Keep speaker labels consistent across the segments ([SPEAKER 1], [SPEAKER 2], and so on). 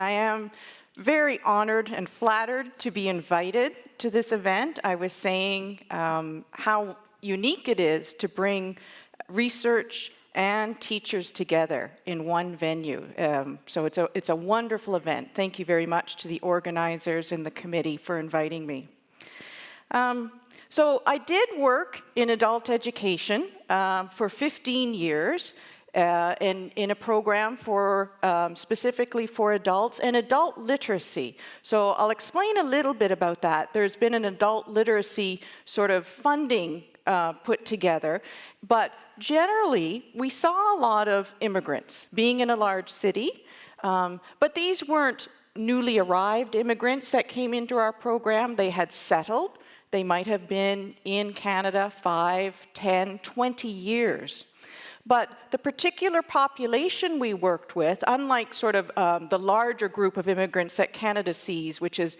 [SPEAKER 1] I am very honored and flattered to be invited to this event. I was saying how unique it is to bring research and teachers together in one venue. So it's a wonderful event. Thank you very much to the organizers and the committee for inviting me. So I did work in adult education for 15 years in a program for specifically for adults and adult literacy. So I'll explain a little bit about that. There's been an adult literacy sort of funding put together, but generally we saw a lot of immigrants being in a large city, but these weren't newly arrived immigrants that came into our program. They had settled. They might have been in Canada 5, 10, 20 years. But the particular population we worked with, unlike sort of the larger group of immigrants that Canada sees, which is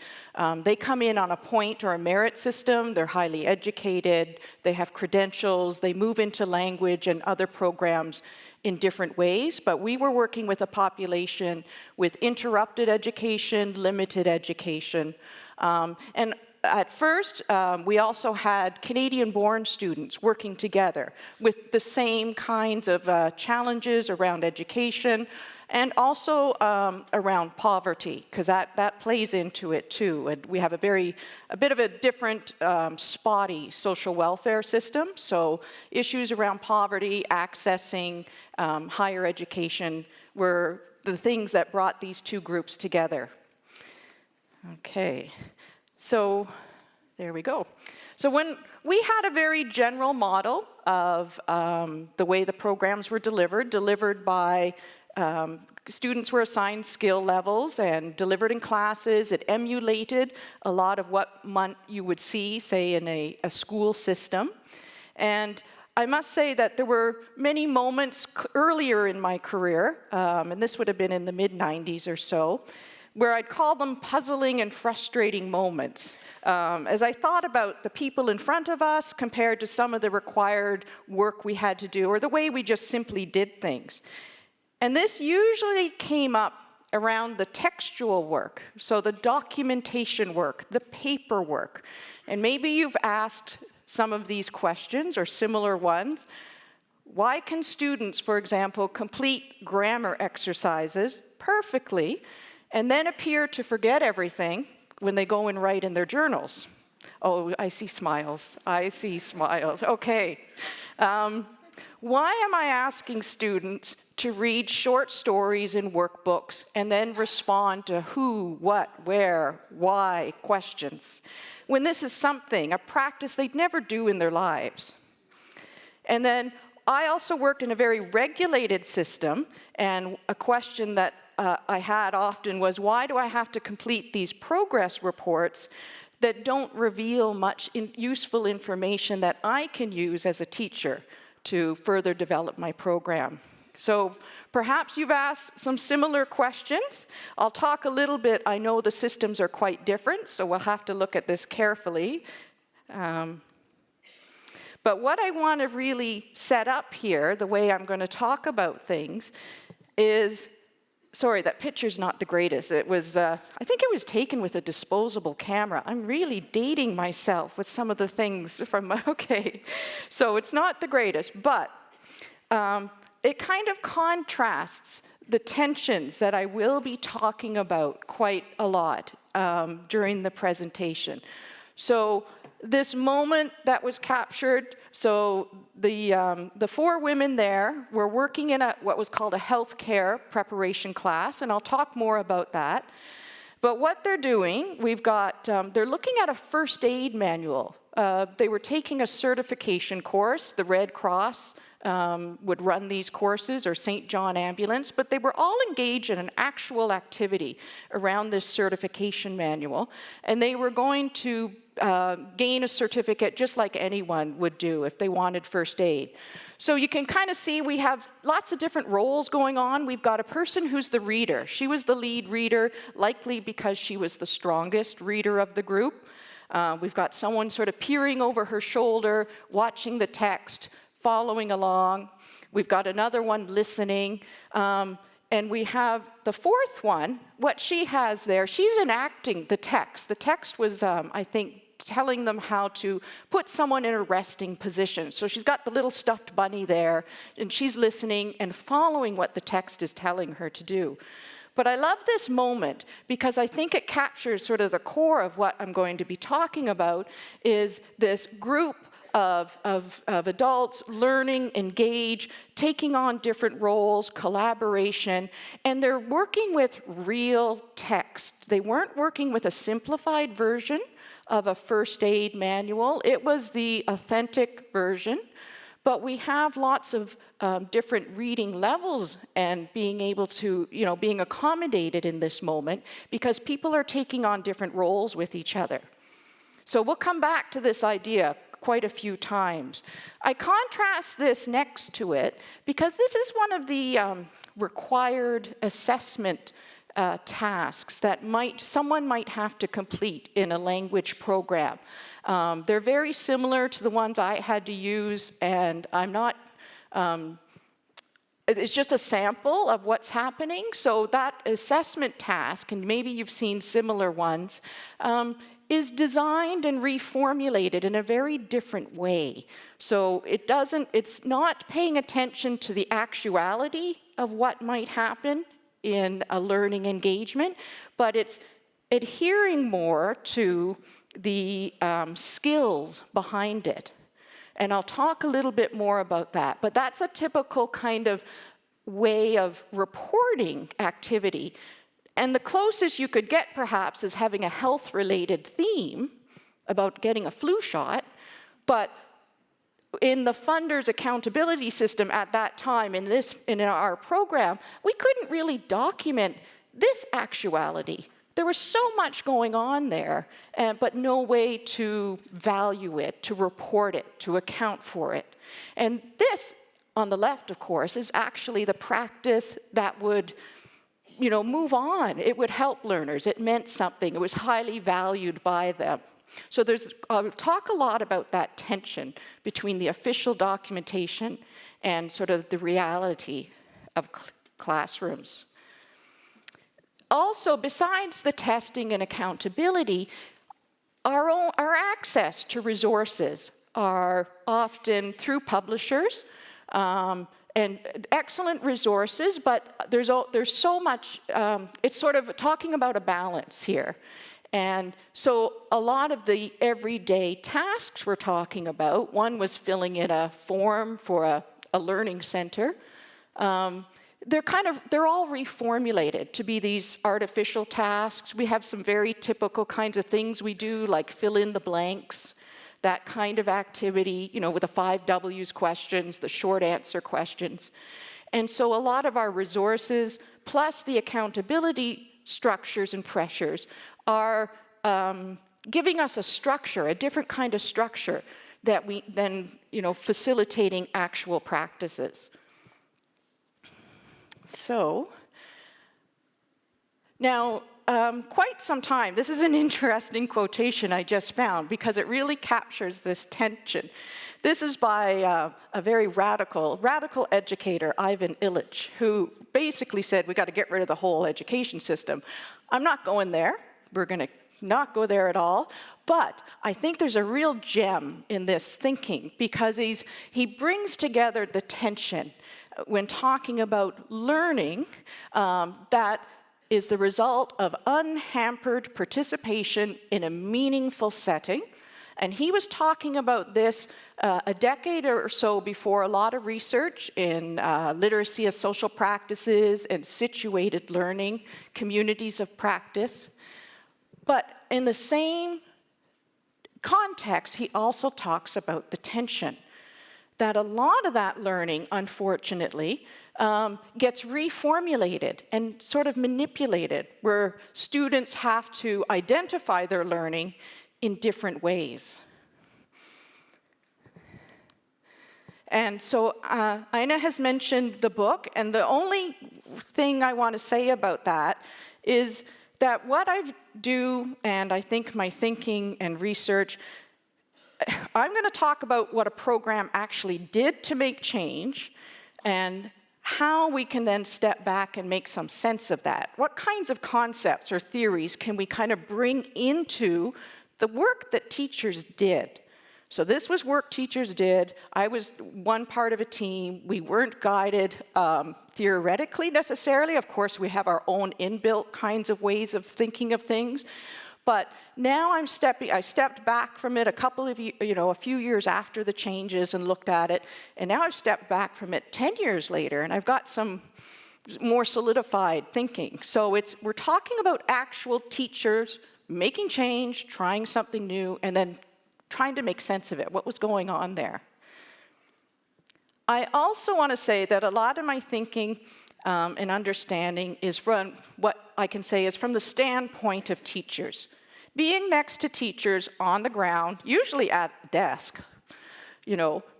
[SPEAKER 1] they come in on a point or a merit system, they're highly educated, they have credentials, they move into language and other programs in different ways, but we were working with a population with interrupted education, limited education, and at first, we also had Canadian-born students working together with the same kinds of challenges around education and also around poverty, because that plays into it too. And we have a bit of a different spotty social welfare system, so issues around poverty, accessing higher education were the things that brought these two groups together. Okay. So there we go. So when we had a very general model of the way the programs were delivered by students were assigned skill levels and delivered in classes. It emulated a lot of what you would see, say, in a school system. And I must say that there were many moments earlier in my career, and this would have been in the mid-90s or so, where I'd call them puzzling and frustrating moments. As I thought about the people in front of us compared to some of the required work we had to do, or the way we just simply did things. And this usually came up around the textual work, so the documentation work, the paperwork. And maybe you've asked some of these questions or similar ones. Why can students, for example, complete grammar exercises perfectly and then appear to forget everything when they go and write in their journals? Oh, I see smiles. I see smiles. Okay. Why am I asking students to read short stories in workbooks and then respond to who, what, where, why questions, when this is something, a practice they'd never do in their lives? And then I also worked in a very regulated system, and a question that I had often was, why do I have to complete these progress reports that don't reveal much useful information that I can use as a teacher to further develop my program? So perhaps you've asked some similar questions. I'll talk a little bit. I know the systems are quite different, so we'll have to look at this carefully. But what I want to really set up here, the way I'm going to talk about things, is, sorry, that picture's not the greatest. It was, I think it was taken with a disposable camera. I'm really dating myself with some of the things from, okay. So it's not the greatest, but it kind of contrasts the tensions that I will be talking about quite a lot during the presentation. So this moment that was captured, so the four women there were working in what was called a healthcare preparation class, and I'll talk more about that. But what they're doing, we've got, they're looking at a first aid manual. They were taking a certification course. The Red Cross would run these courses, or St. John Ambulance, but they were all engaged in an actual activity around this certification manual, and they were going to gain a certificate just like anyone would do if they wanted first aid. So you can kind of see we have lots of different roles going on. We've got a person who's the reader. She was the lead reader, likely because she was the strongest reader of the group. We've got someone sort of peering over her shoulder, watching the text, following along. We've got another one listening. And we have the fourth one, what she has there, she's enacting the text. The text was, I think, telling them how to put someone in a resting position. So she's got the little stuffed bunny there, and she's listening and following what the text is telling her to do. But I love this moment because I think it captures sort of the core of what I'm going to be talking about, is this group of adults learning, engage, taking on different roles, collaboration, and they're working with real text. They weren't working with a simplified version of a first aid manual. It was the authentic version, but we have lots of different reading levels and being able to, being accommodated in this moment because people are taking on different roles with each other. So we'll come back to this idea quite a few times. I contrast this next to it because this is one of the required assessment tasks that someone might have to complete in a language program. They're very similar to the ones I had to use, and I'm not, it's just a sample of what's happening. So that assessment task, and maybe you've seen similar ones, is designed and reformulated in a very different way. So it's not paying attention to the actuality of what might happen in a learning engagement, but it's adhering more to the skills behind it. And I'll talk a little bit more about that, but that's a typical kind of way of reporting activity. And the closest you could get, perhaps, is having a health-related theme about getting a flu shot, but in the funder's accountability system at that time, in our program, we couldn't really document this actuality. There was so much going on there, but no way to value it, to report it, to account for it. And this, on the left, of course, is actually the practice that would move on. It would help learners. It meant something. It was highly valued by them. So I'll talk a lot about that tension between the official documentation and sort of the reality of classrooms. Also, besides the testing and accountability, our access to resources are often through publishers, and excellent resources, but there's so much, it's sort of talking about a balance here. And so a lot of the everyday tasks we're talking about, one was filling in a form for a learning center. They're all reformulated to be these artificial tasks. We have some very typical kinds of things we do, like fill in the blanks, that kind of activity, with the 5 W's questions, the short answer questions. And so a lot of our resources, plus the accountability structures and pressures, are giving us a structure, a different kind of structure that we then, facilitating actual practices. So, now, quite some time, this is an interesting quotation I just found because it really captures this tension. This is by a very radical educator, Ivan Illich, who basically said we got to get rid of the whole education system. I'm not going there. We're going to not go there at all. But I think there's a real gem in this thinking because he brings together the tension when talking about learning that is the result of unhampered participation in a meaningful setting. And he was talking about this a decade or so before a lot of research in literacy of social practices and situated learning, communities of practice. But in the same context, he also talks about the tension, that a lot of that learning, unfortunately, gets reformulated and sort of manipulated, where students have to identify their learning in different ways. And so Ina has mentioned the book, and the only thing I want to say about that is that what I do, and I think my thinking and research, I'm going to talk about what a program actually did to make change, and how we can then step back and make some sense of that. What kinds of concepts or theories can we kind of bring into the work that teachers did? So this was work teachers did. I was one part of a team. We weren't guided theoretically necessarily. Of course, we have our own inbuilt kinds of ways of thinking of things. But now I stepped back from it a few years after the changes and looked at it, and now I've stepped back from it 10 years later, and I've got some more solidified thinking. So we're talking about actual teachers making change, trying something new, and then trying to make sense of it, what was going on there. I also want to say that a lot of my thinking and understanding is from what I can say is from the standpoint of teachers. Being next to teachers on the ground, usually at a desk,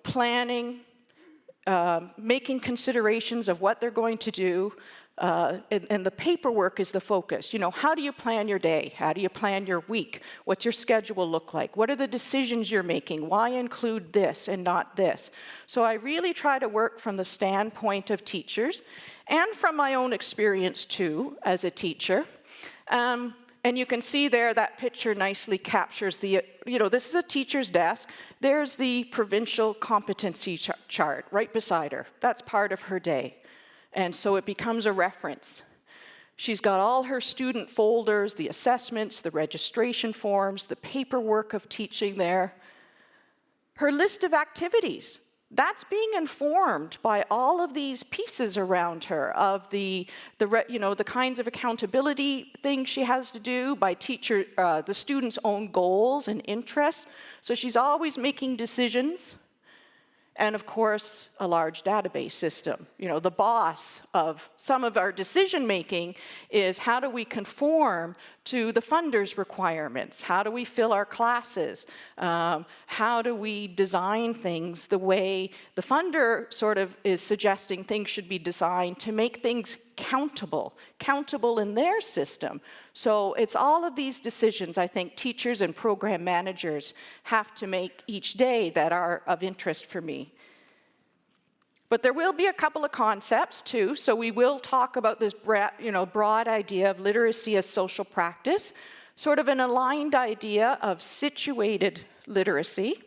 [SPEAKER 1] planning, making considerations of what they're going to do, and the paperwork is the focus. How do you plan your day? How do you plan your week? What's your schedule look like? What are the decisions you're making? Why include this and not this? So I really try to work from the standpoint of teachers and from my own experience too as a teacher. And you can see there that picture nicely captures this is a teacher's desk. There's the provincial competency chart right beside her. That's part of her day. And so it becomes a reference. She's got all her student folders, the assessments, the registration forms, the paperwork of teaching there. Her list of activities, that's being informed by all of these pieces around her of the kinds of accountability things she has to do by the student's own goals and interests. So she's always making decisions. And of course, a large database system. The boss of some of our decision making is how do we conform to the funder's requirements? How do we fill our classes? How do we design things the way the funder sort of is suggesting things should be designed to make things countable in their system? So it's all of these decisions I think teachers and program managers have to make each day that are of interest for me. But there will be a couple of concepts too. So we will talk about this broad idea of literacy as social practice, sort of an aligned idea of situated literacy.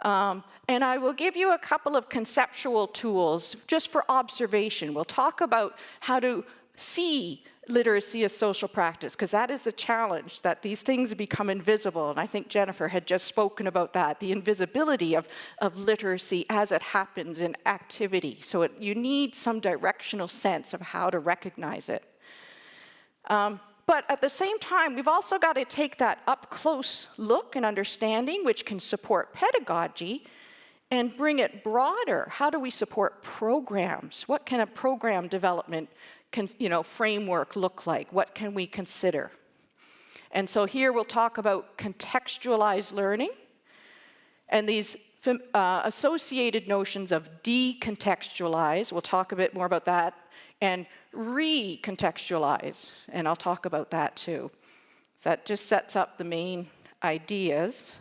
[SPEAKER 1] And I will give you a couple of conceptual tools just for observation. We'll talk about how to see literacy as social practice, because that is the challenge, that these things become invisible. And I think Jennifer had just spoken about that, the invisibility of literacy as it happens in activity. So you need some directional sense of how to recognize it. But at the same time, we've also got to take that up-close look and understanding, which can support pedagogy, and bring it broader. How do we support programs? What can a program development framework look like? What can we consider? And so here we'll talk about contextualized learning and these associated notions of decontextualize. We'll talk a bit more about that, and recontextualize, and I'll talk about that too. So that just sets up the main ideas.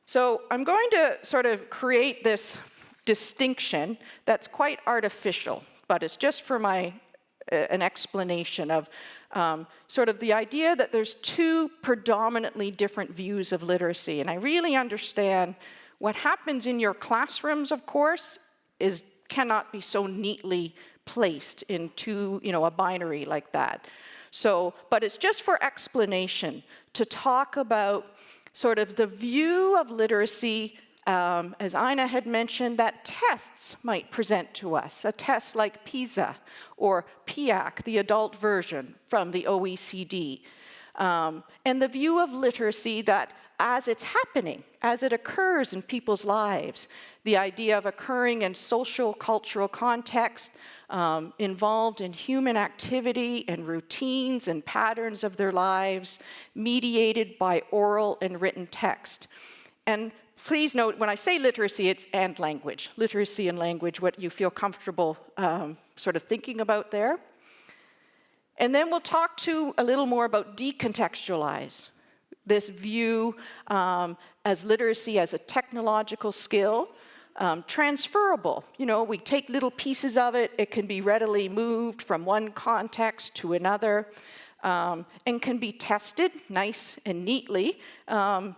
[SPEAKER 1] So I'm going to sort of create this distinction that's quite artificial, but it's just for an explanation of sort of the idea that there's two predominantly different views of literacy. And I really understand what happens in your classrooms, of course, cannot be so neatly placed into a binary like that. So, but it's just for explanation to talk about sort of the view of literacy, as Ina had mentioned, that tests might present to us, a test like PISA or PIAC, the adult version from the OECD, and the view of literacy that as it's happening, as it occurs in people's lives, the idea of occurring in social, cultural context, involved in human activity and routines and patterns of their lives, mediated by oral and written text. And please note, when I say literacy, it's and language. Literacy and language, what you feel comfortable sort of thinking about there. And then we'll talk a little more about decontextualize, this view as literacy as a technological skill, transferable. You know, we take little pieces of it. It can be readily moved from one context to another, and can be tested nice and neatly, and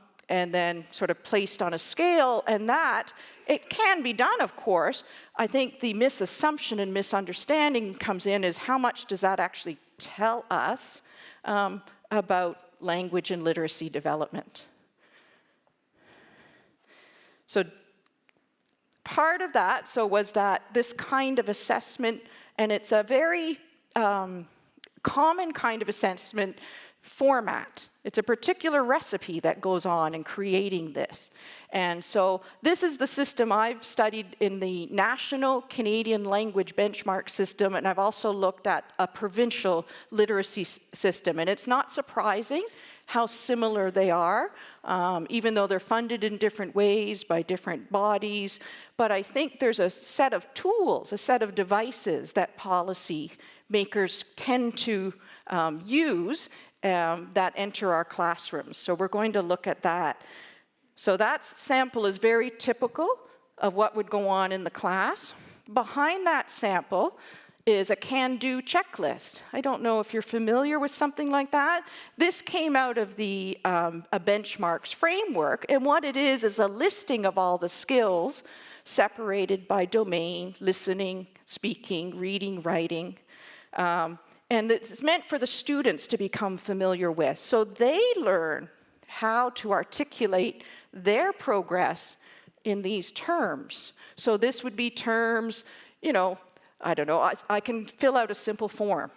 [SPEAKER 1] then sort of placed on a scale, and that, it can be done, of course. I think the misassumption and misunderstanding comes in is how much does that actually tell us about language and literacy development. So part of that, was that this kind of assessment, and it's a very common kind of assessment format. It's a particular recipe that goes on in creating this. And so this is the system I've studied in the National Canadian Language Benchmark System, and I've also looked at a provincial literacy system. And it's not surprising how similar they are, even though they're funded in different ways by different bodies. But I think there's a set of tools, a set of devices that policy makers tend to use that enter our classrooms. So we're going to look at that. So that sample is very typical of what would go on in the class. Behind that sample is a can-do checklist. I don't know if you're familiar with something like that. This came out of the a benchmarks framework, and what it is a listing of all the skills separated by domain: listening, speaking, reading, writing. And it's meant for the students to become familiar with, so they learn how to articulate their progress in these terms. So this would be terms, you know, I don't know, I can fill out a simple form.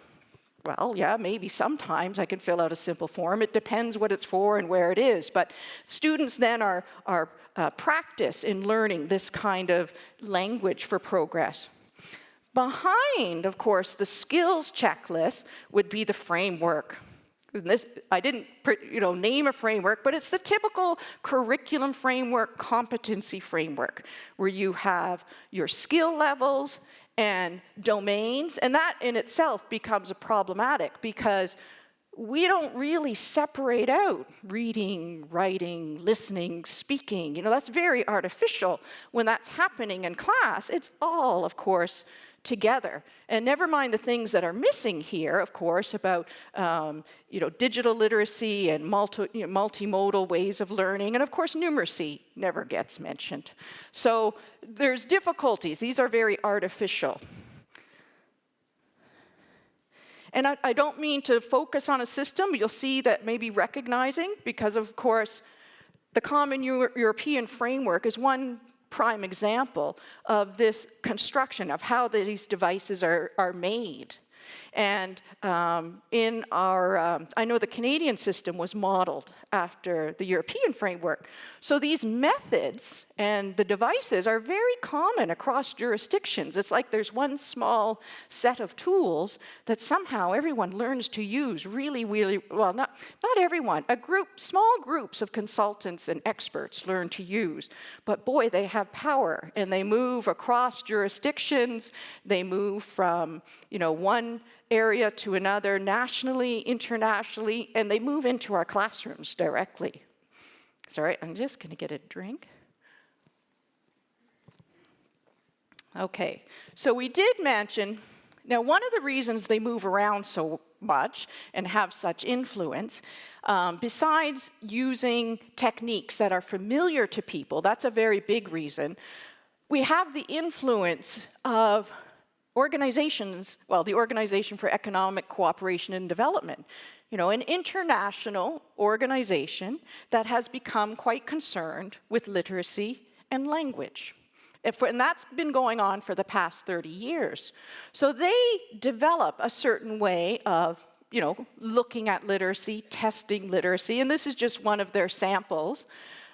[SPEAKER 1] Well, yeah, maybe sometimes I can fill out a simple form. It depends what it's for and where it is. But students then are practice in learning this kind of language for progress. Behind, of course, the skills checklist would be the framework. And this, I didn't name a framework, but it's the typical curriculum framework, competency framework, where you have your skill levels and domains, and that in itself becomes problematic because we don't really separate out reading, writing, listening, speaking. You know, that's very artificial. When that's happening in class, it's all, of course, together. And never mind the things that are missing here, of course, about digital literacy and multimodal ways of learning, and of course numeracy never gets mentioned. So there's difficulties. These are very artificial. And I don't mean to focus on a system you'll see that maybe recognizing, because of course the Common European Framework is one prime example of this construction of how these devices are made. And in our, I know the Canadian system was modeled after the European framework. So these methods and the devices are very common across jurisdictions. It's like there's one small set of tools that somehow everyone learns to use really, really, well, not everyone, small groups of consultants and experts learn to use. But boy, they have power, and they move across jurisdictions. They move from, one area to another, nationally, internationally, and they move into our classrooms directly. Sorry, I'm just going to get a drink. Okay, so we did mention, now one of the reasons they move around so much and have such influence, besides using techniques that are familiar to people, that's a very big reason, we have the influence of organizations, well, the Organization for Economic Cooperation and Development, an international organization that has become quite concerned with literacy and language. And that's been going on for the past 30 years. So they develop a certain way of, looking at literacy, testing literacy, and this is just one of their samples.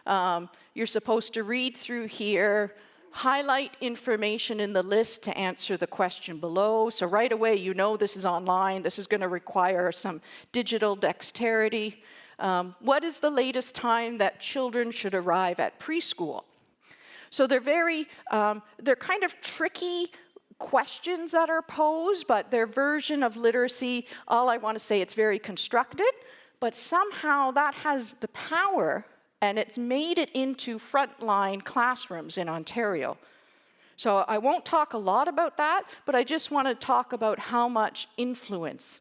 [SPEAKER 1] You're supposed to read through here, highlight information in the list to answer the question below. So right away, this is online. This is going to require some digital dexterity. What is the latest time that children should arrive at preschool? So they're they're kind of tricky questions that are posed, but their version of literacy, all I want to say, it's very constructed, but somehow that has the power and it's made it into frontline classrooms in Ontario. So I won't talk a lot about that, but I just want to talk about how much influence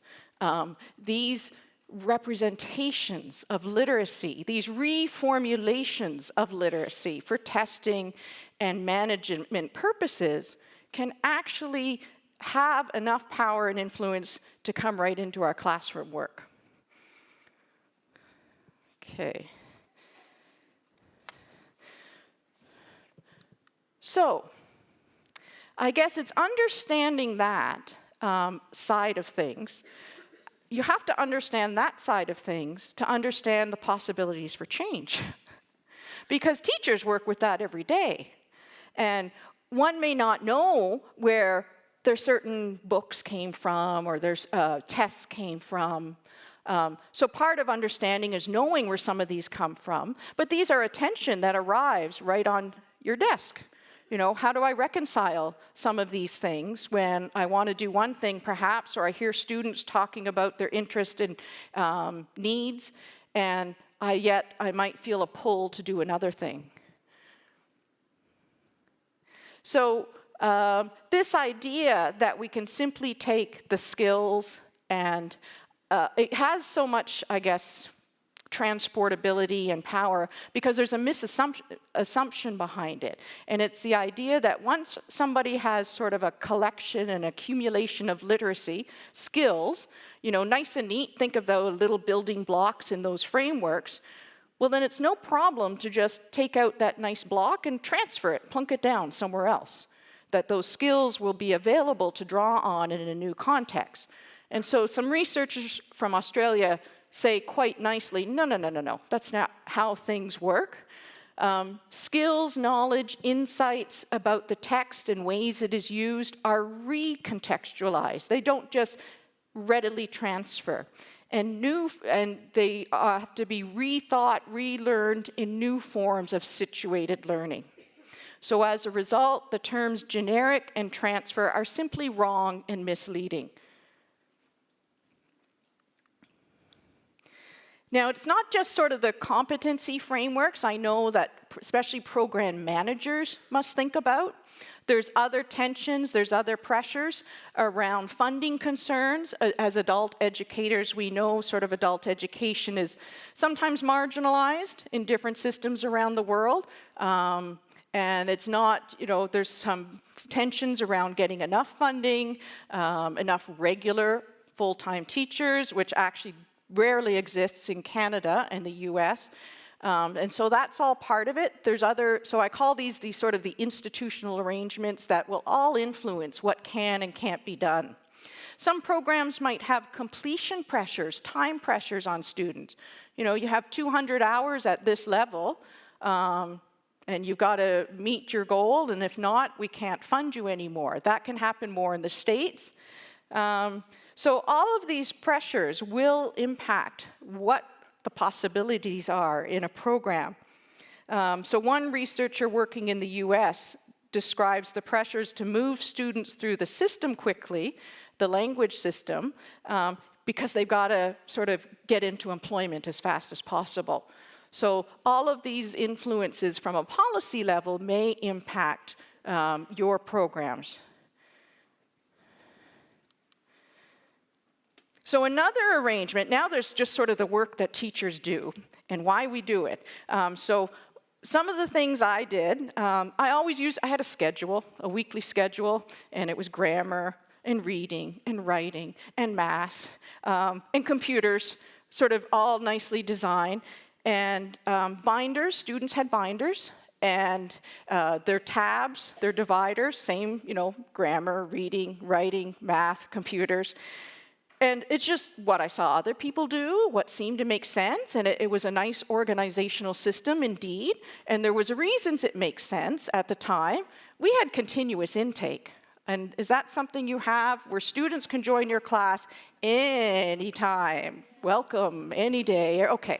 [SPEAKER 1] these representations of literacy, these reformulations of literacy for testing and management purposes can actually have enough power and influence to come right into our classroom work. Okay. So, I guess it's understanding that side of things. You have to understand that side of things to understand the possibilities for change. Because teachers work with that every day. And one may not know where their certain books came from or their tests came from. So part of understanding is knowing where some of these come from. But these are attention that arrives right on your desk. You know, how do I reconcile some of these things when I want to do one thing perhaps, or I hear students talking about their interest and needs, and yet I might feel a pull to do another thing. So this idea that we can simply take the skills and it has so much, I guess, transportability and power because there's a misassumption behind it. And it's the idea that once somebody has sort of a collection and accumulation of literacy skills, you know, nice and neat, think of the little building blocks in those frameworks, well then it's no problem to just take out that nice block and transfer it, plunk it down somewhere else. That those skills will be available to draw on in a new context. And so some researchers from Australia say quite nicely, no, that's not how things work. Skills, knowledge, insights about the text and ways it is used are recontextualized. They don't just readily transfer. And they have to be rethought, relearned in new forms of situated learning. So as a result, the terms generic and transfer are simply wrong and misleading. Now, it's not just sort of the competency frameworks I know that especially program managers must think about. There's other tensions, there's other pressures around funding concerns. As adult educators, we know sort of adult education is sometimes marginalized in different systems around the world. And it's not, you know, there's some tensions around getting enough funding, enough regular full-time teachers, which actually rarely exists in Canada and the US. And so that's all part of it. There's other, so I call these the sort of the institutional arrangements that will all influence what can and can't be done. Some programs might have completion pressures, time pressures on students. You know, you have 200 hours at this level, and you've got to meet your goal, and if not, we can't fund you anymore. That can happen more in the States. So all of these pressures will impact what the possibilities are in a program. So one researcher working in the US describes the pressures to move students through the system quickly, the language system, because they've got to sort of get into employment as fast as possible. So all of these influences from a policy level may impact your programs. So another arrangement, now there's just sort of the work that teachers do and why we do it. So some of the things I did, I had a schedule, a weekly schedule, and it was grammar and reading and writing and math and computers, sort of all nicely designed. And binders, students had binders, and their tabs, their dividers, same, you know, grammar, reading, writing, math, computers. And it's just what I saw other people do, what seemed to make sense, and it was a nice organizational system indeed, and there was reasons it makes sense at the time. We had continuous intake, and is that something you have where students can join your class anytime? Welcome, any day, okay.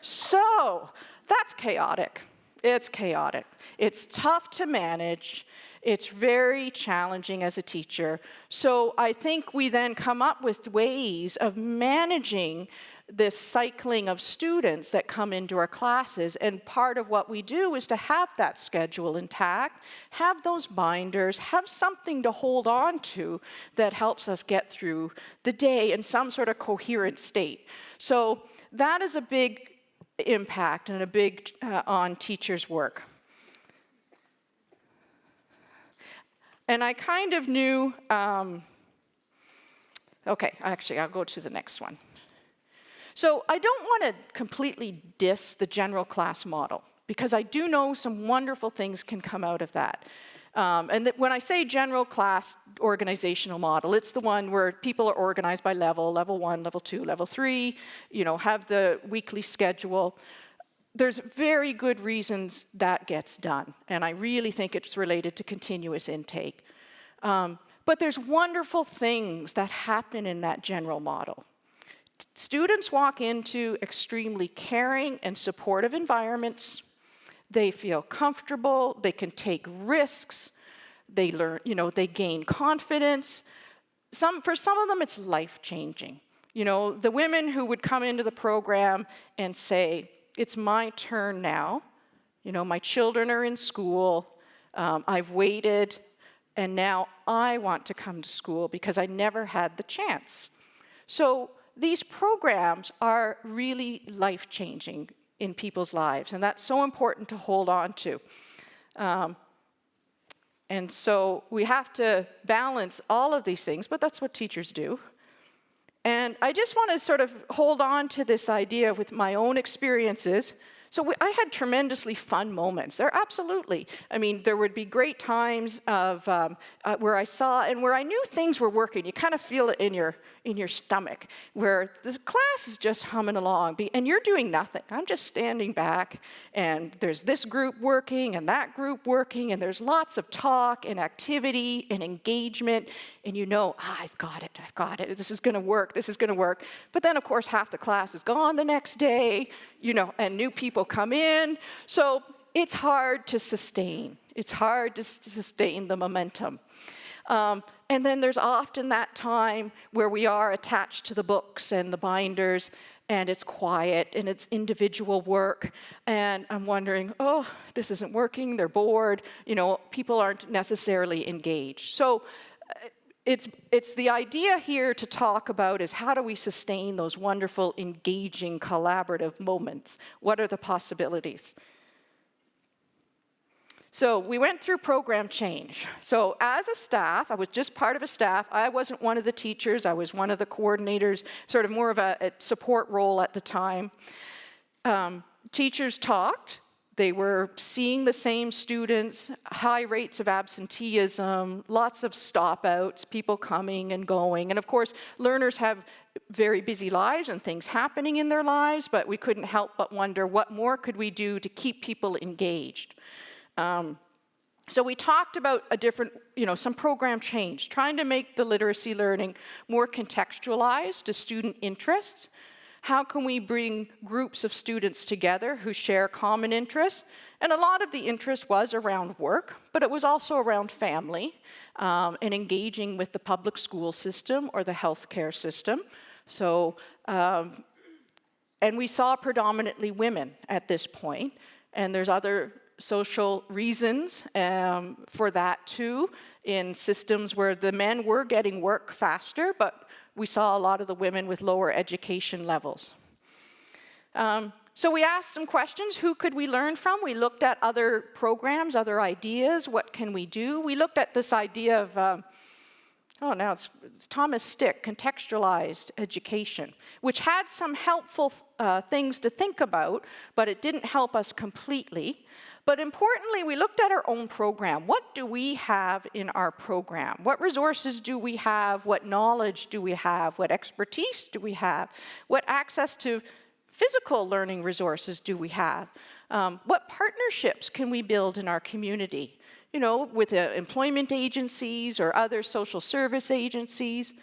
[SPEAKER 1] So, that's chaotic. It's chaotic. It's tough to manage. It's very challenging as a teacher. So I think we then come up with ways of managing this cycling of students that come into our classes, and part of what we do is to have that schedule intact, have those binders, have something to hold on to that helps us get through the day in some sort of coherent state. So that is a big impact and a big on teachers' work. And I kind of knew, okay, actually I'll go to the next one. So I don't want to completely diss the general class model, because I do know some wonderful things can come out of that. And when I say general class organizational model, it's the one where people are organized by level 1, level 2, level 3, have the weekly schedule. There's very good reasons that gets done, and I really think it's related to continuous intake. But there's wonderful things that happen in that general model. Students walk into extremely caring and supportive environments. They feel comfortable, they can take risks, they learn, they gain confidence. For some of them, it's life-changing. The women who would come into the program and say, it's my turn now, my children are in school, I've waited, and now I want to come to school because I never had the chance. So these programs are really life-changing in people's lives, and that's so important to hold on to. And so we have to balance all of these things, but that's what teachers do. And I just want to sort of hold on to this idea with my own experiences. So I had tremendously fun moments. There absolutely. I mean, there would be great times of where I saw and where I knew things were working. You kind of feel it in your stomach, where the class is just humming along, and you're doing nothing. I'm just standing back, and there's this group working and that group working, and there's lots of talk and activity and engagement, and I've got it, this is going to work, But then, of course, half the class is gone the next day, and new people come in. So it's hard to sustain. It's hard to sustain the momentum. And then there's often that time where we are attached to the books and the binders, and it's quiet, and it's individual work, and I'm wondering, this isn't working, they're bored, people aren't necessarily engaged. So it's the idea here to talk about is how do we sustain those wonderful, engaging, collaborative moments? What are the possibilities? So we went through program change. So as a staff, I was just part of a staff. I wasn't one of the teachers. I was one of the coordinators, sort of more of a support role at the time. Teachers talked. They were seeing the same students, high rates of absenteeism, lots of stop-outs, people coming and going. And of course, learners have very busy lives and things happening in their lives, but we couldn't help but wonder what more could we do to keep people engaged. So we talked about some program change, trying to make the literacy learning more contextualized to student interests. How can we bring groups of students together who share common interests? And a lot of the interest was around work, but it was also around family and engaging with the public school system or the healthcare system. So, and we saw predominantly women at this point, and there's other social reasons for that too, in systems where the men were getting work faster, but we saw a lot of the women with lower education levels. So we asked some questions. Who could we learn from? We looked at other programs, other ideas. What can we do? We looked at this idea of, now it's Thomas Stick, contextualized education, which had some helpful things to think about, but it didn't help us completely. But importantly, we looked at our own program. What do we have in our program? What resources do we have? What knowledge do we have? What expertise do we have? What access to physical learning resources do we have? What partnerships can we build in our community? With employment agencies or other social service agencies.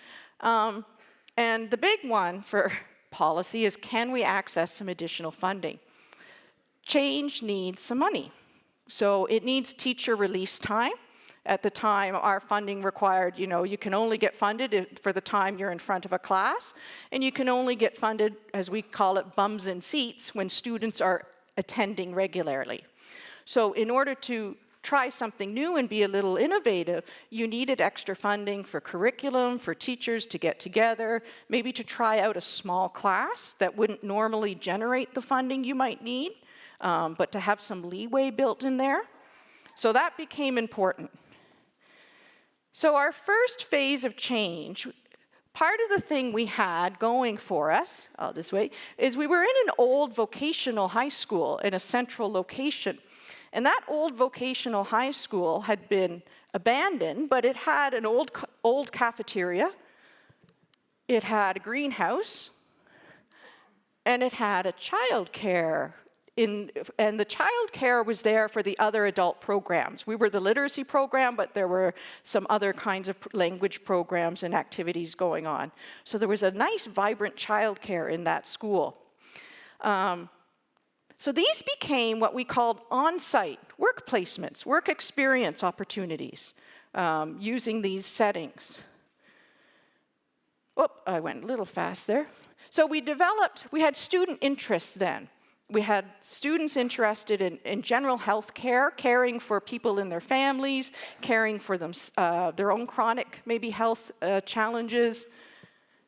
[SPEAKER 1] And the big one for policy is, can we access some additional funding? Change needs some money. So it needs teacher release time. At the time, our funding required, you can only get funded for the time you're in front of a class, and you can only get funded, as we call it, bums in seats, when students are attending regularly. So in order to try something new and be a little innovative, you needed extra funding for curriculum, for teachers to get together, maybe to try out a small class that wouldn't normally generate the funding you might need, but to have some leeway built in there. So that became important. So our first phase of change, part of the thing we had going for us, this way, is we were in an old vocational high school in a central location. And that old vocational high school had been abandoned, but it had an old cafeteria, it had a greenhouse, and it had a childcare. And the childcare was there for the other adult programs. We were the literacy program, but there were some other kinds of language programs and activities going on. So there was a nice, vibrant childcare in that school. So these became what we called on-site work placements, work experience opportunities, using these settings. Oh, I went a little fast there. So we had student interests then. We had students interested in general health care, caring for people in their families, caring for them, their own chronic, maybe health challenges.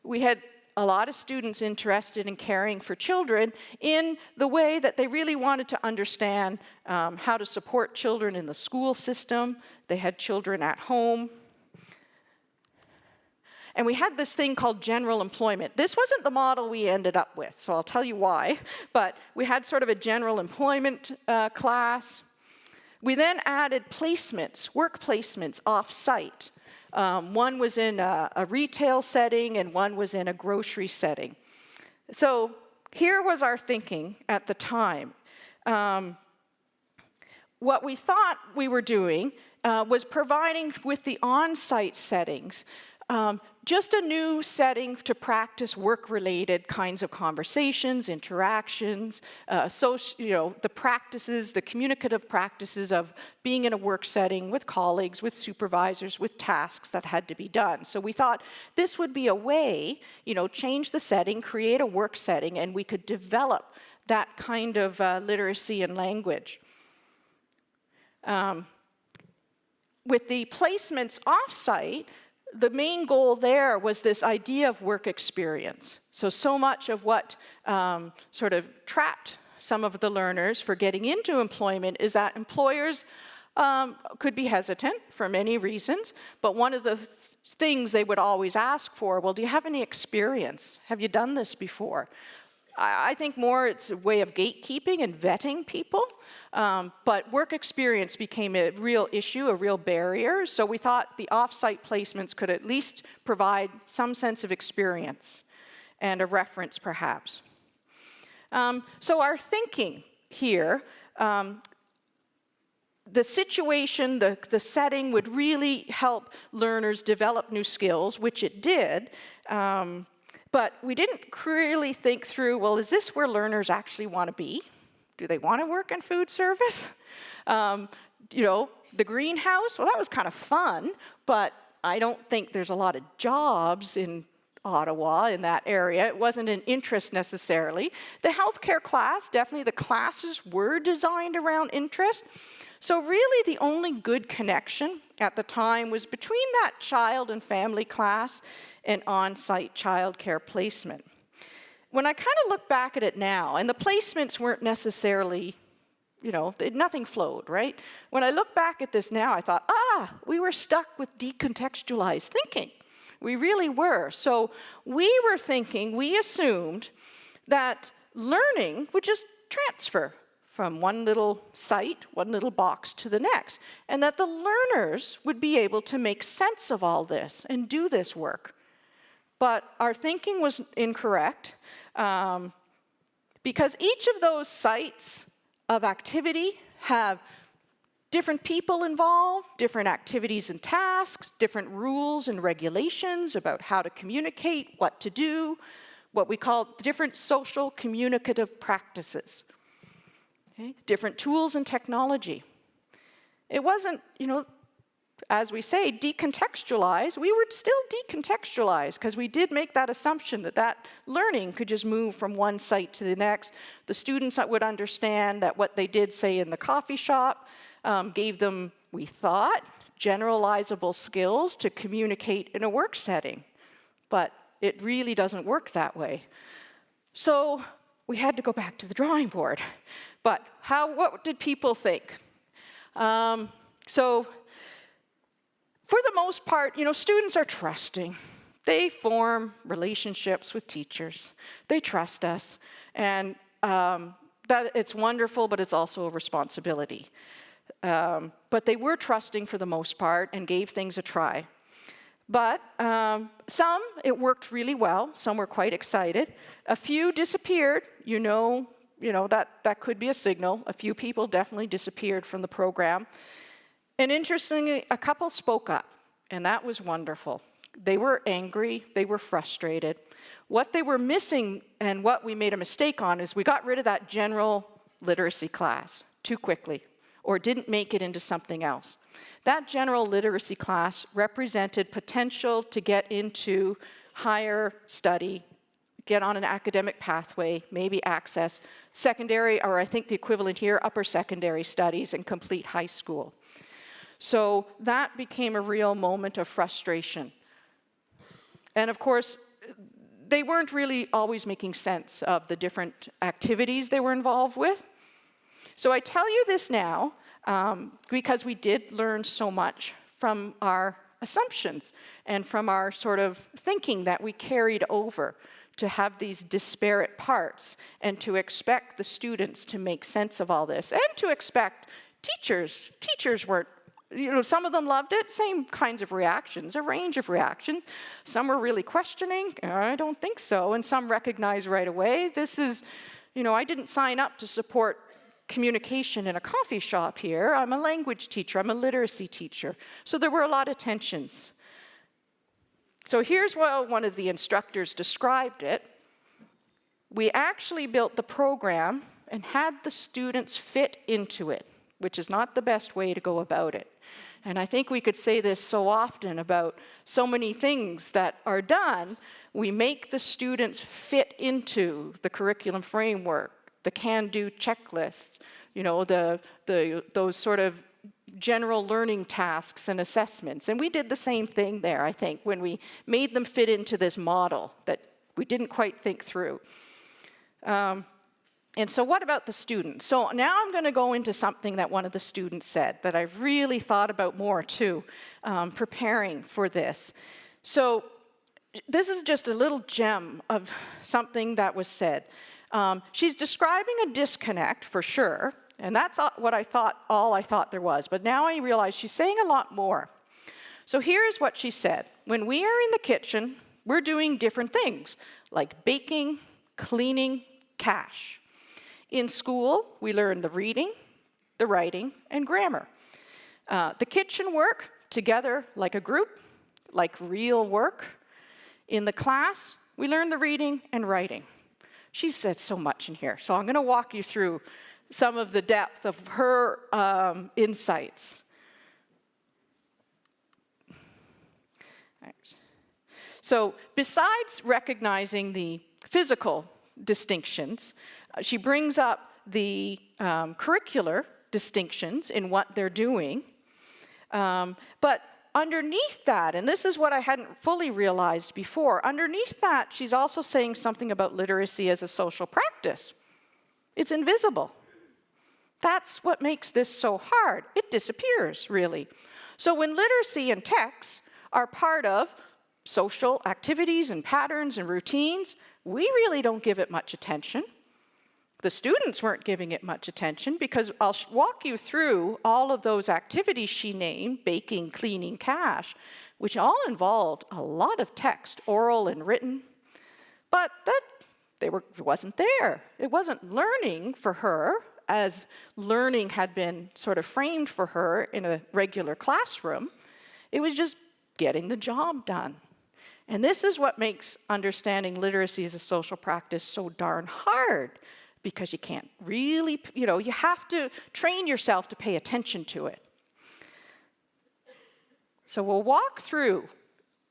[SPEAKER 1] We had a lot of students interested in caring for children in the way that they really wanted to understand how to support children in the school system. They had children at home. And we had this thing called general employment. This wasn't the model we ended up with, so I'll tell you why. But we had sort of a general employment class. We then added placements, work placements off-site. One was in a retail setting and one was in a grocery setting. So here was our thinking at the time. What we thought we were doing was providing with the on-site settings just a new setting to practice work-related kinds of conversations, interactions, the practices, the communicative practices of being in a work setting with colleagues, with supervisors, with tasks that had to be done. So we thought this would be a way, change the setting, create a work setting, and we could develop that kind of literacy and language. With the placements off-site, the main goal there was this idea of work experience. So much of what sort of trapped some of the learners for getting into employment is that employers could be hesitant for many reasons, but one of the things they would always ask for, well, do you have any experience? Have you done this before? I think more it's a way of gatekeeping and vetting people, but work experience became a real issue, a real barrier, so we thought the off-site placements could at least provide some sense of experience and a reference, perhaps. So our thinking here, the situation, the setting would really help learners develop new skills, which it did, but we didn't really think through, well, is this where learners actually want to be? Do they want to work in food service? The greenhouse, well, that was kind of fun, but I don't think there's a lot of jobs in Ottawa, in that area. It wasn't an interest necessarily. The healthcare class, definitely the classes were designed around interest. So really the only good connection at the time was between that child and family class and on-site childcare placement. When I kind of look back at it now, and the placements weren't necessarily, nothing flowed, right? When I look back at this now, I thought, we were stuck with decontextualized thinking. We really were. So we assumed that learning would just transfer from one little site, one little box to the next, and that the learners would be able to make sense of all this and do this work. But our thinking was incorrect because each of those sites of activity have different people involved, different activities and tasks, different rules and regulations about how to communicate, what to do, what we call different social communicative practices. Okay? Different tools and technology. It wasn't, as we say, decontextualize, we would still decontextualize because we did make that assumption that that learning could just move from one site to the next. The students would understand that what they did, say, in the coffee shop gave them, we thought, generalizable skills to communicate in a work setting. But it really doesn't work that way. So we had to go back to the drawing board. But what did people think? So for the most part, students are trusting. They form relationships with teachers. They trust us. And that it's wonderful, but it's also a responsibility. But they were trusting for the most part and gave things a try. But some, it worked really well. Some were quite excited. A few disappeared. That could be a signal. A few people definitely disappeared from the program. And interestingly, a couple spoke up, and that was wonderful. They were angry. They were frustrated. What they were missing, and what we made a mistake on, is we got rid of that general literacy class too quickly, or didn't make it into something else. That general literacy class represented potential to get into higher study, get on an academic pathway, maybe access secondary, or I think the equivalent here, upper secondary studies and complete high school. So that became a real moment of frustration. And of course, they weren't really always making sense of the different activities they were involved with. So I tell you this now because we did learn so much from our assumptions and from our sort of thinking that we carried over to have these disparate parts and to expect the students to make sense of all this and to expect teachers. Teachers weren't, some of them loved it, same kinds of reactions, a range of reactions. Some were really questioning, I don't think so, and some recognized right away, this is, I didn't sign up to support communication in a coffee shop here. I'm a language teacher, I'm a literacy teacher. So there were a lot of tensions. So here's how one of the instructors described it. We actually built the program and had the students fit into it, which is not the best way to go about it. And I think we could say this so often about so many things that are done. We make the students fit into the curriculum framework, the can-do checklists, those sort of general learning tasks and assessments. And we did the same thing there, I think, when we made them fit into this model that we didn't quite think through. And so what about the students? So now I'm going to go into something that one of the students said that I've really thought about more too, preparing for this. So this is just a little gem of something that was said. She's describing a disconnect for sure, and that's what all I thought there was. But now I realize she's saying a lot more. So here's what she said. When we are in the kitchen, we're doing different things, like baking, cleaning, cash. In school, we learn the reading, the writing, and grammar. The kitchen work together like a group, like real work. In the class, we learn the reading and writing. She said so much in here, so I'm going to walk you through some of the depth of her insights. So besides recognizing the physical distinctions, she brings up the curricular distinctions in what they're doing. But underneath that, and this is what I hadn't fully realized before, underneath that, she's also saying something about literacy as a social practice. It's invisible. That's what makes this so hard. It disappears, really. So when literacy and text are part of social activities and patterns and routines, we really don't give it much attention. The students weren't giving it much attention because I'll walk you through all of those activities she named, baking, cleaning, cash, which all involved a lot of text, oral and written, but it wasn't there. It wasn't learning for her as learning had been sort of framed for her in a regular classroom. It was just getting the job done. And this is what makes understanding literacy as a social practice so darn hard, because you can't really, you have to train yourself to pay attention to it. So we'll walk through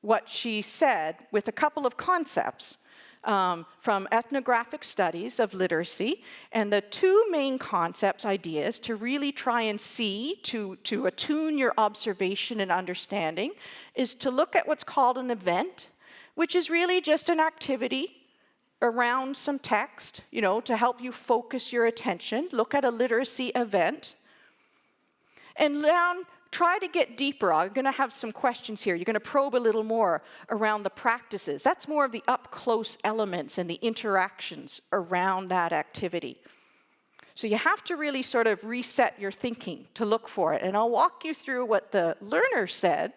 [SPEAKER 1] what she said with a couple of concepts from ethnographic studies of literacy. And the two main concepts, ideas, to really try and see, to attune your observation and understanding, is to look at what's called an event, which is really just an activity around some text, to help you focus your attention. Look at a literacy event. And then try to get deeper. I'm going to have some questions here. You're going to probe a little more around the practices. That's more of the up-close elements and the interactions around that activity. So you have to really sort of reset your thinking to look for it. And I'll walk you through what the learner said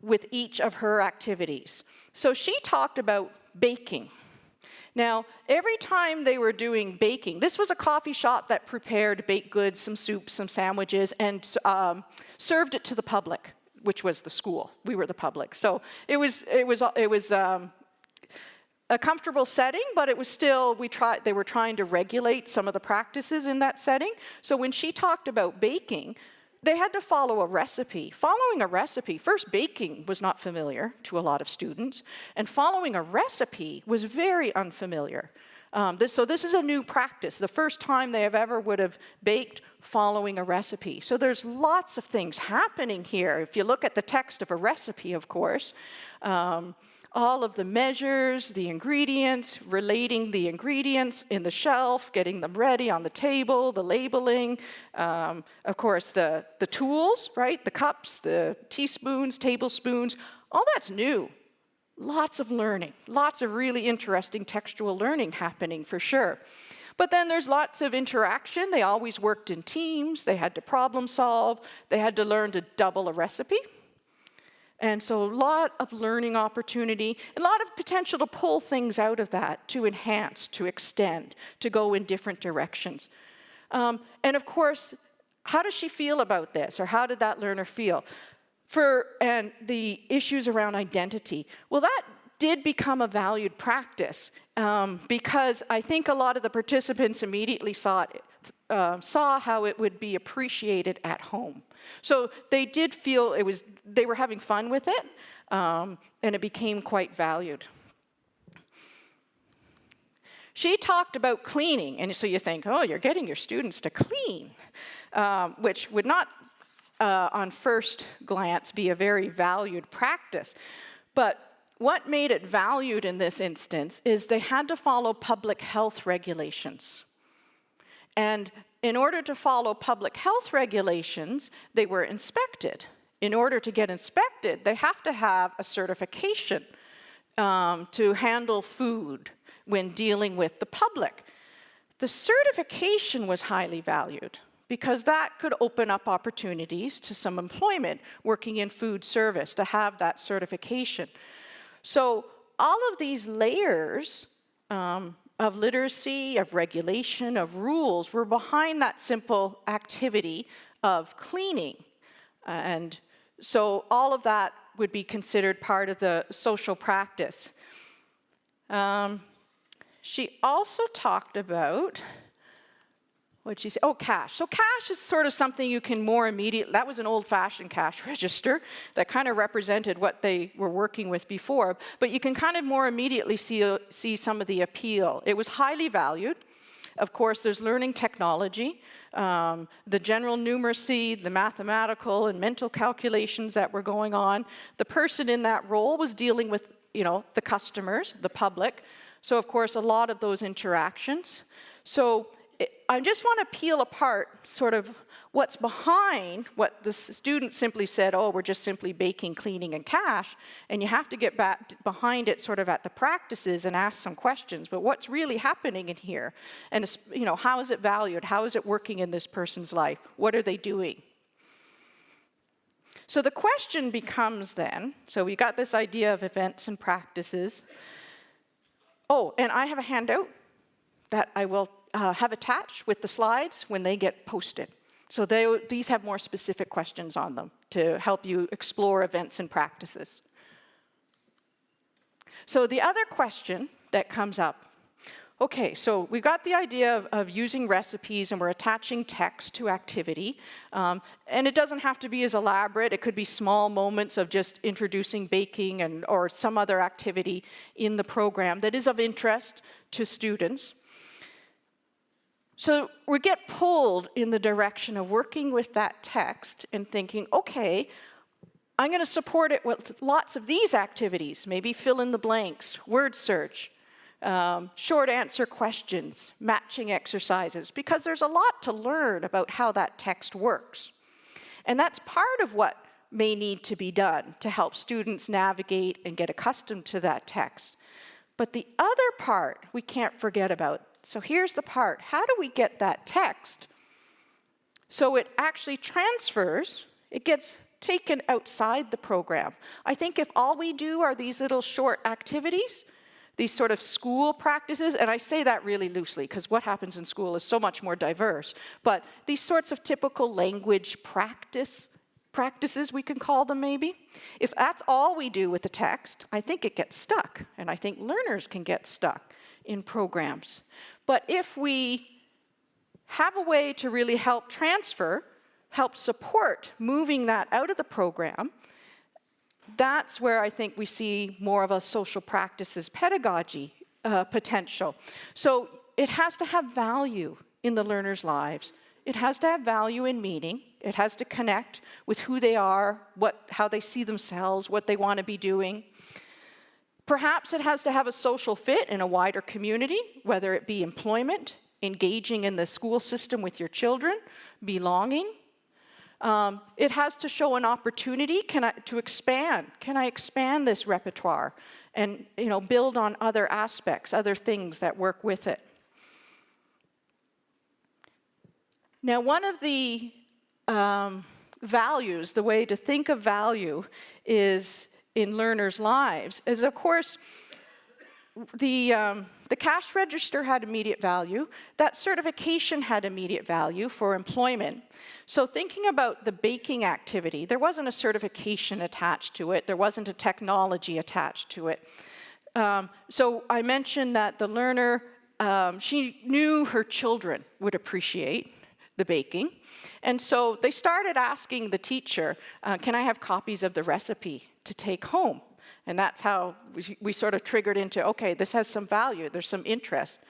[SPEAKER 1] with each of her activities. So she talked about baking. Now, every time they were doing baking, this was a coffee shop that prepared baked goods, some soups, some sandwiches, and served it to the public, which was the school. We were the public. So it was a comfortable setting, but it was still, they were trying to regulate some of the practices in that setting. So when she talked about baking, they had to follow a recipe. Following a recipe, first, baking was not familiar to a lot of students, and following a recipe was very unfamiliar. So this is a new practice, the first time they would have baked following a recipe. So there's lots of things happening here. If you look at the text of a recipe, of course, all of the measures, the ingredients, relating the ingredients in the shelf, getting them ready on the table, the labeling, of course, the tools, right? The cups, the teaspoons, tablespoons, all that's new. Lots of learning, lots of really interesting textual learning happening for sure. But then there's lots of interaction. They always worked in teams. They had to problem solve. They had to learn to double a recipe. And so a lot of learning opportunity, a lot of potential to pull things out of that, to enhance, to extend, to go in different directions. And of course, how does she feel about this, or how did that learner feel? And the issues around identity, well, that did become a valued practice because I think a lot of the participants immediately saw how it would be appreciated at home. So they did feel they were having fun with it, and it became quite valued. She talked about cleaning, and so you think, oh, you're getting your students to clean, which would not, on first glance, be a very valued practice. But what made it valued in this instance is they had to follow public health regulations. And in order to follow public health regulations, they were inspected. In order to get inspected, they have to have a certification to handle food when dealing with the public. The certification was highly valued because that could open up opportunities to some employment working in food service to have that certification. So all of these layers of literacy, of regulation, of rules were behind that simple activity of cleaning. And so all of that would be considered part of the social practice. She also talked about, what did she say? Oh, cash. So cash is sort of something you can more immediately, that was an old-fashioned cash register that kind of represented what they were working with before, but you can kind of more immediately see some of the appeal. It was highly valued. Of course, there's learning technology, the general numeracy, the mathematical and mental calculations that were going on. The person in that role was dealing with, the customers, the public. So, of course, a lot of those interactions. So I just want to peel apart sort of what's behind what the student simply said, oh, we're just simply baking, cleaning, and cash, and you have to get back behind it sort of at the practices and ask some questions, but what's really happening in here? And, how is it valued? How is it working in this person's life? What are they doing? So the question becomes then, so we got this idea of events and practices. Oh, and I have a handout that I will have attached with the slides when they get posted. So these have more specific questions on them to help you explore events and practices. So the other question that comes up, Okay, so we've got the idea of using recipes, and we're attaching text to activity. And it doesn't have to be as elaborate. It could be small moments of just introducing baking or some other activity in the program that is of interest to students. So we get pulled in the direction of working with that text and thinking, okay, I'm going to support it with lots of these activities, maybe fill in the blanks, word search, short answer questions, matching exercises, because there's a lot to learn about how that text works. And that's part of what may need to be done to help students navigate and get accustomed to that text. But the other part we can't forget about. So here's the part. How do we get that text so it actually transfers, it gets taken outside the program? I think if all we do are these little short activities, these sort of school practices, and I say that really loosely because what happens in school is so much more diverse, but these sorts of typical language practices, we can call them maybe, if that's all we do with the text, I think it gets stuck, and I think learners can get stuck in programs. But if we have a way to really help transfer, help support moving that out of the program, that's where I think we see more of a social practices pedagogy potential. So it has to have value in the learners' lives. It has to have value in meaning. It has to connect with who they are, how they see themselves, what they want to be doing. Perhaps it has to have a social fit in a wider community, whether it be employment, engaging in the school system with your children, belonging. It has to show an opportunity to expand. Can I expand this repertoire and build on other aspects, other things that work with it? Now, one of the values, the way to think of value is in learners' lives, is of course the cash register had immediate value. That certification had immediate value for employment. So thinking about the baking activity, there wasn't a certification attached to it. There wasn't a technology attached to it. So I mentioned that the learner, she knew her children would appreciate the baking. And so they started asking the teacher, can I have copies of the recipe to take home? And that's how we sort of triggered into, okay, this has some value, there's some interest.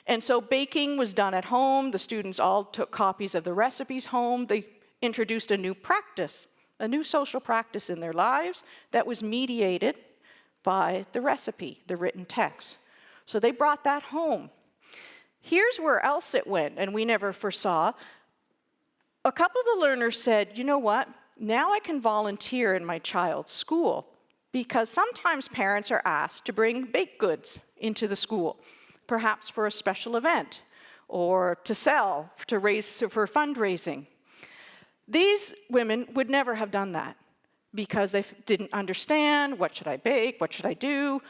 [SPEAKER 1] And so baking was done at home. The students all took copies of the recipes home. They introduced a new practice, a new social practice in their lives that was mediated by the recipe, the written text. So they brought that home. Here's where else it went, and we never foresaw. A couple of the learners said, you know what, now I can volunteer in my child's school, because sometimes parents are asked to bring baked goods into the school, perhaps for a special event, or to sell, for fundraising. These women would never have done that, because they didn't understand, what should I bake, what should I do?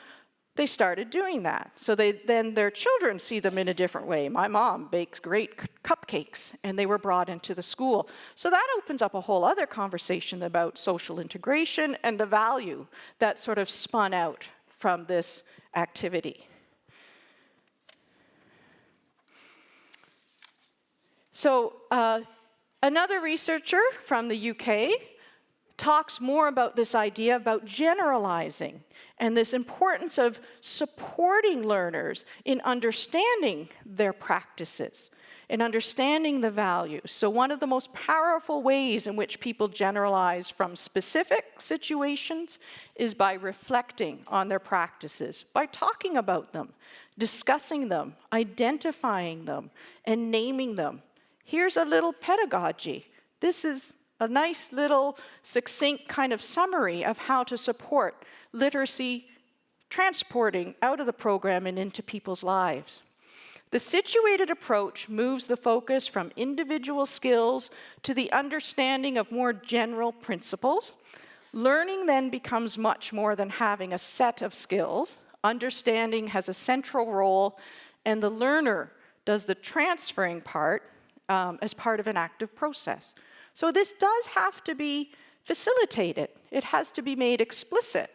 [SPEAKER 1] They started doing that. So then their children see them in a different way. My mom bakes great cupcakes, and they were brought into the school. So that opens up a whole other conversation about social integration and the value that sort of spun out from this activity. So another researcher from the UK talks more about this idea about generalizing and this importance of supporting learners in understanding their practices and understanding the values. So one of the most powerful ways in which people generalize from specific situations is by reflecting on their practices, by talking about them, discussing them, identifying them, and naming them. Here's a little pedagogy. This is a nice little succinct kind of summary of how to support literacy transporting out of the program and into people's lives. The situated approach moves the focus from individual skills to the understanding of more general principles. Learning then becomes much more than having a set of skills. Understanding has a central role, and the learner does the transferring part as part of an active process. So this does have to be facilitated. It has to be made explicit.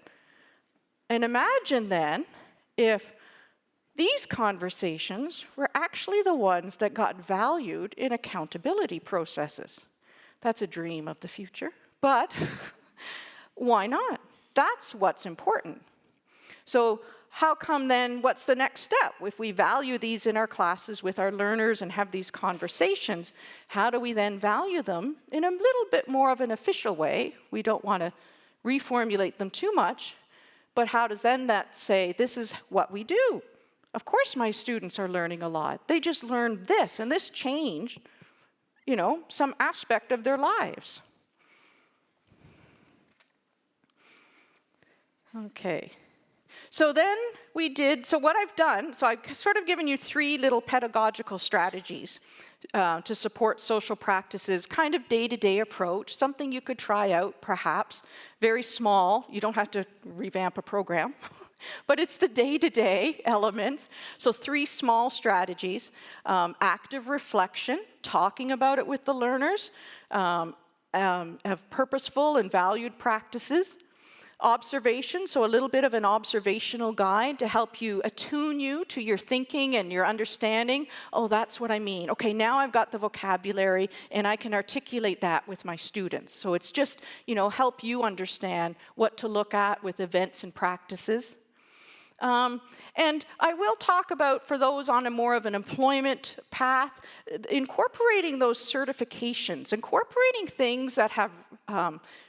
[SPEAKER 1] And imagine then if These conversations were actually the ones that got valued in accountability processes. That's a dream of the future, but why not? That's what's important. So how come then, what's the next step? If we value these in our classes with our learners and have these conversations, how do we then value them in a little bit more of an official way? We don't want to reformulate them too much, but how does then that say, this is what we do? Of course my students are learning a lot. They just learned this, and this changed, some aspect of their lives. Okay. So then so what I've done, so I've sort of given you 3 little pedagogical strategies to support social practices, kind of day-to-day approach, something you could try out perhaps, very small, you don't have to revamp a program, but it's the day-to-day elements. So 3 small strategies, active reflection, talking about it with the learners, have purposeful and valued practices, observation, so a little bit of an observational guide to help you attune you to your thinking and your understanding. Oh, that's what I mean. Okay, now I've got the vocabulary and I can articulate that with my students. So it's just, help you understand what to look at with events and practices. And I will talk about, for those on a more of an employment path, incorporating those certifications, incorporating things that have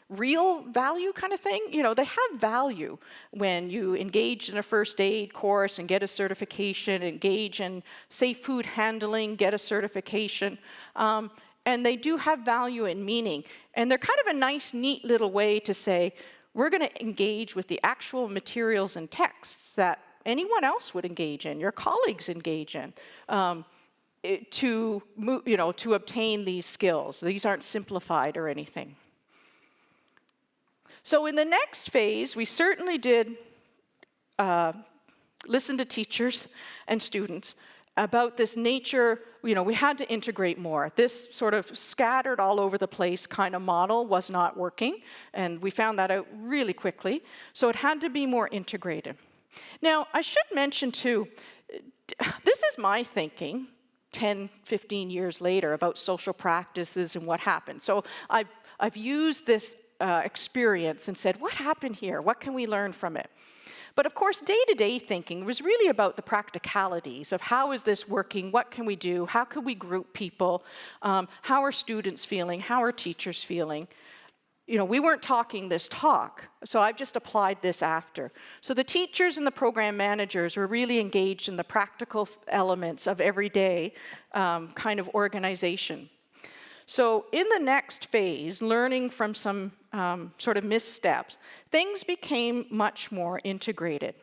[SPEAKER 1] real value kind of thing. They have value when you engage in a first aid course and get a certification, engage in safe food handling, get a certification. And they do have value and meaning. And they're kind of a nice, neat little way to say, we're going to engage with the actual materials and texts that anyone else would engage in, your colleagues engage in, to obtain these skills. These aren't simplified or anything. So in the next phase, we certainly did listen to teachers and students about this nature. We had to integrate more. This sort of scattered all over the place kind of model was not working, and we found that out really quickly. So it had to be more integrated. Now, I should mention too, this is my thinking 10, 15 years later about social practices and what happened. So I've used this experience and said, what happened here? What can we learn from it? But of course, day-to-day thinking was really about the practicalities of how is this working, what can we do, how could we group people, how are students feeling, how are teachers feeling. We weren't talking this talk, so I've just applied this after. So the teachers and the program managers were really engaged in the practical elements of everyday kind of organization. So in the next phase, learning from some sort of missteps, things became much more integrated.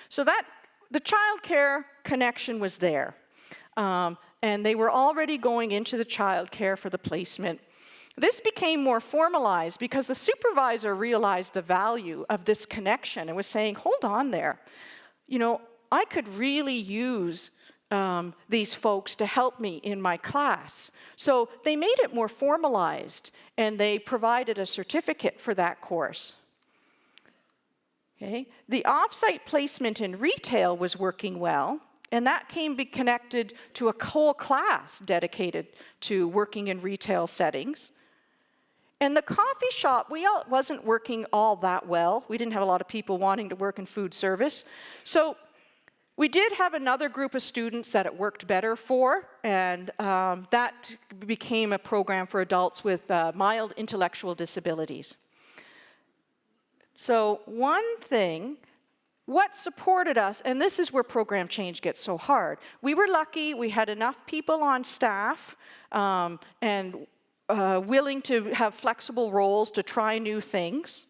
[SPEAKER 1] So that the childcare connection was there. And they were already going into the childcare for the placement. This became more formalized because the supervisor realized the value of this connection and was saying, hold on there. I could really use these folks to help me in my class. So they made it more formalized, and they provided a certificate for that course. Okay. The off-site placement in retail was working well, and that can be connected to a whole class dedicated to working in retail settings. And the coffee shop, wasn't working all that well. We didn't have a lot of people wanting to work in food service. So we did have another group of students that it worked better for, and that became a program for adults with mild intellectual disabilities. So one thing, what supported us, and this is where program change gets so hard. We were lucky, we had enough people on staff and willing to have flexible roles to try new things.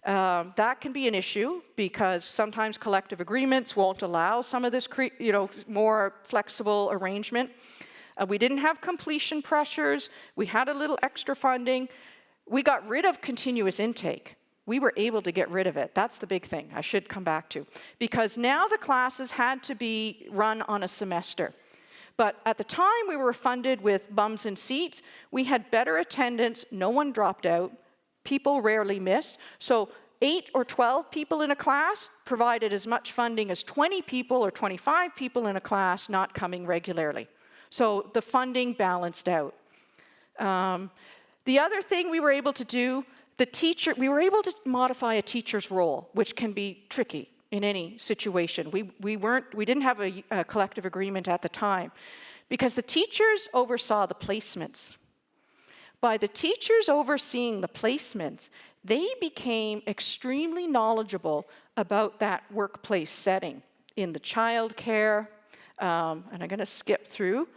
[SPEAKER 1] That can be an issue because sometimes collective agreements won't allow some of this, more flexible arrangement. We didn't have completion pressures. We had a little extra funding. We got rid of continuous intake. We were able to get rid of it. That's the big thing I should come back to. Because now the classes had to be run on a semester. But at the time we were funded with bums and seats, we had better attendance, no one dropped out, people rarely missed. So 8 or 12 people in a class provided as much funding as 20 people or 25 people in a class not coming regularly. So the funding balanced out. The other thing we were able to do, we were able to modify a teacher's role, which can be tricky in any situation. We didn't have a collective agreement at the time, because the teachers oversaw the placements. By the teachers overseeing the placements, they became extremely knowledgeable about that workplace setting in the childcare, and I'm going to skip through.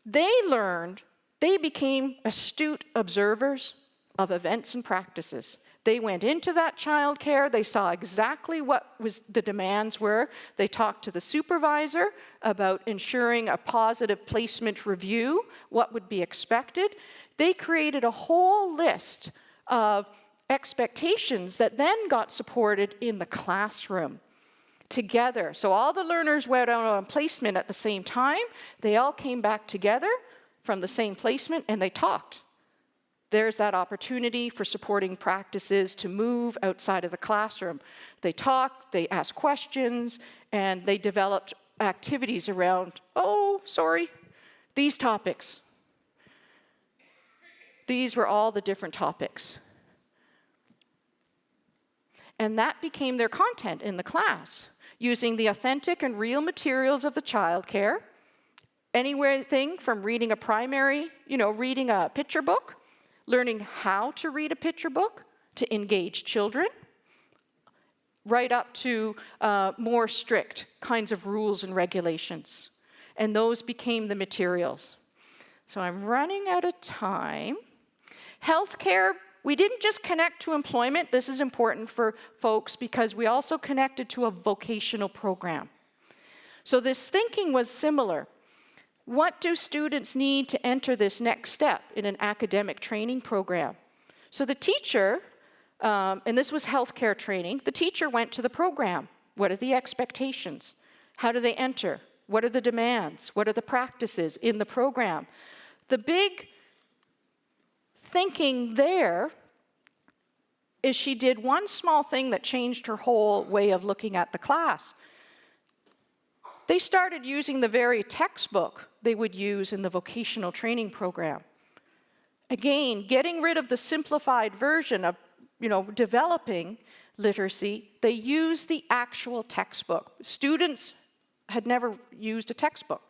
[SPEAKER 1] They became astute observers of events and practices. They went into that childcare, they saw exactly what the demands were. They talked to the supervisor about ensuring a positive placement review, what would be expected. They created a whole list of expectations that then got supported in the classroom together. So all the learners went out on placement at the same time. They all came back together from the same placement and they talked. There's that opportunity for supporting practices to move outside of the classroom. They talked, they asked questions, and they developed activities around, these topics. These were all the different topics. And that became their content in the class, using the authentic and real materials of the childcare, anything from reading a reading a picture book, learning how to read a picture book to engage children, right up to more strict kinds of rules and regulations. And those became the materials. So I'm running out of time. Healthcare, we didn't just connect to employment. This is important for folks because we also connected to a vocational program. So this thinking was similar. What do students need to enter this next step in an academic training program? So the teacher, and this was healthcare training, the teacher went to the program. What are the expectations? How do they enter? What are the demands? What are the practices in the program? The big thinking there is she did one small thing that changed her whole way of looking at the class. They started using the very textbook they would use in the vocational training program. Again, getting rid of the simplified version of, developing literacy, they used the actual textbook. Students had never used a textbook.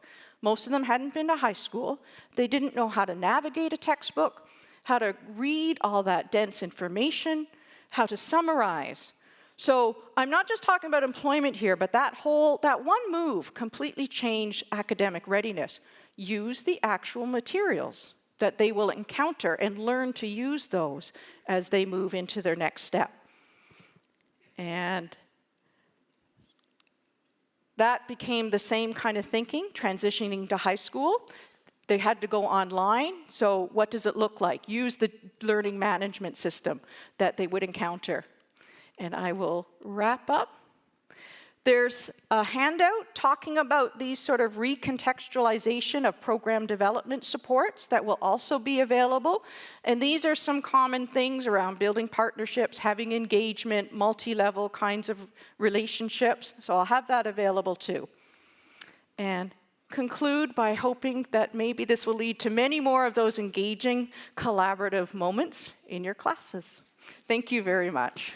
[SPEAKER 1] Most of them hadn't been to high school. They didn't know how to navigate a textbook, how to read all that dense information, how to summarize. So I'm not just talking about employment here, but that one move completely changed academic readiness. Use the actual materials that they will encounter and learn to use those as they move into their next step. And that became the same kind of thinking, transitioning to high school. They had to go online, so what does it look like? Use the learning management system that they would encounter. And I will wrap up. There's a handout talking about these sort of recontextualization of program development supports that will also be available. And these are some common things around building partnerships, having engagement, multi-level kinds of relationships. So I'll have that available too. And conclude by hoping that maybe this will lead to many more of those engaging, collaborative moments in your classes. Thank you very much.